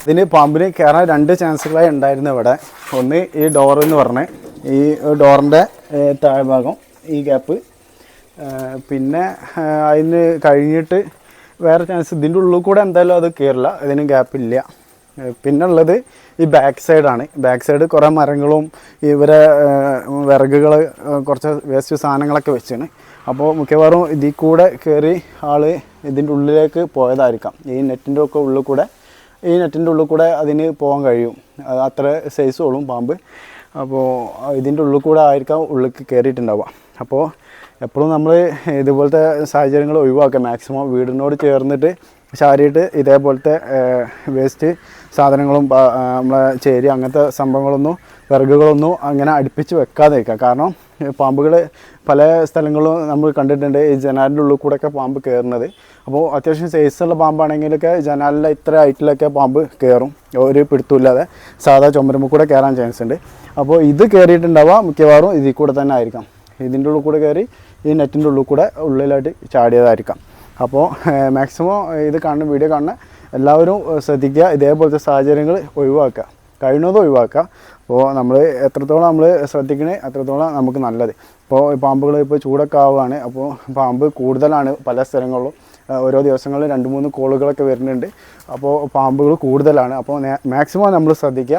ഇതിന് പാമ്പിന് കയറാൻ 2 ചാൻസുകളായി ഉണ്ടായിരുന്നു ഇവിടെ. ഒന്ന് ഈ ഡോർ എന്ന് പറഞ്ഞ് ഈ ഡോറിൻ്റെ താഴ്ഭാഗം ഈ ഗ്യാപ്പ്, പിന്നെ അതിന് കഴിഞ്ഞിട്ട് വേറെ ചാൻസ് ഇതിൻ്റെ ഉള്ളിൽ കൂടെ എന്തായാലും അത് കയറില്ല, ഇതിന് ഗ്യാപ്പില്ല. പിന്നെ ഉള്ളത് ഈ ബാക്ക് സൈഡാണ്. ബാക്ക് സൈഡ് കുറേ മരങ്ങളും ഇവരെ വിറകുകൾ കുറച്ച് വേസ്റ്റ് സാധനങ്ങളൊക്കെ വെച്ചാണ്. അപ്പോൾ മിക്കവാറും ഇതിൽ കൂടെ കയറി ആൾ ഇതിൻ്റെ ഉള്ളിലേക്ക് പോയതായിരിക്കാം. ഈ നെറ്റിൻ്റെ ഒക്കെ ഉള്ളിൽ കൂടെ അതിന് പോകാൻ കഴിയും. അത്ര സൈസോളും പാമ്പ്. അപ്പോൾ ഇതിൻ്റെ ഉള്ളിൽ കൂടെ ആയിരിക്കാം ഉള്ളിലേക്ക് കയറിയിട്ടുണ്ടാവുക. അപ്പോൾ എപ്പോഴും നമ്മൾ ഇതുപോലത്തെ സാഹചര്യങ്ങൾ ഒഴിവാക്കുക. മാക്സിമം വീടിനോട് ചേർന്നിട്ട് ചാരിയിട്ട് ഇതേപോലത്തെ വേസ്റ്റ് സാധനങ്ങളും നമ്മളെ ചേരി അങ്ങനത്തെ സംഭവങ്ങളൊന്നും വിറകുകളൊന്നും അങ്ങനെ അടുപ്പിച്ച് വെക്കാതിരിക്കുക. കാരണം പാമ്പുകൾ പല സ്ഥലങ്ങളിലും നമ്മൾ കണ്ടിട്ടുണ്ട് ഈ ജനാലിൻ്റെ ഉള്ളിൽ കൂടെയൊക്കെ പാമ്പ് കയറുന്നത്. അപ്പോൾ അത്യാവശ്യം സൈസുള്ള പാമ്പാണെങ്കിലൊക്കെ ജനാലിൻ്റെ ഇത്ര ഹൈറ്റിലൊക്കെ പാമ്പ് കയറും, ഒരു പിടുത്തമില്ലാതെ സാധാ ചുമരുമ്പോൾ കൂടെ കയറാൻ ചാൻസ് ഉണ്ട്. അപ്പോൾ ഇത് കയറിയിട്ടുണ്ടാവുക മിക്കവാറും ഇതിൽ കൂടെ തന്നെ ആയിരിക്കാം. ഇതിൻ്റെ ഉള്ളിൽ കൂടെ കയറി ഈ നെറ്റിൻ്റെ ഉള്ളിൽ കൂടെ ഉള്ളിലായിട്ട് ചാടിയതായിരിക്കാം. അപ്പോൾ മാക്സിമം ഇത് വീഡിയോ കാണുന്ന എല്ലാവരും ശ്രദ്ധിക്കുക, ഇതേപോലത്തെ സാഹചര്യങ്ങൾ ഒഴിവാക്കുക, കഴിയുന്നതും ഒഴിവാക്കുക. അപ്പോൾ നമ്മൾ എത്രത്തോളം നമ്മൾ ശ്രദ്ധിക്കണേ അത്രത്തോളം നമുക്ക് നല്ലത്. ഇപ്പോൾ പാമ്പുകൾ ഇപ്പോൾ ചൂടൊക്കെ ആവുകയാണ്. അപ്പോൾ പാമ്പ് കൂടുതലാണ് പല സ്ഥലങ്ങളിലും. ഓരോ ദിവസങ്ങളിൽ 2-3 കോളുകളൊക്കെ വരുന്നുണ്ട്. അപ്പോൾ പാമ്പുകൾ കൂടുതലാണ്. അപ്പോൾ മാക്സിമം നമ്മൾ ശ്രദ്ധിക്കുക.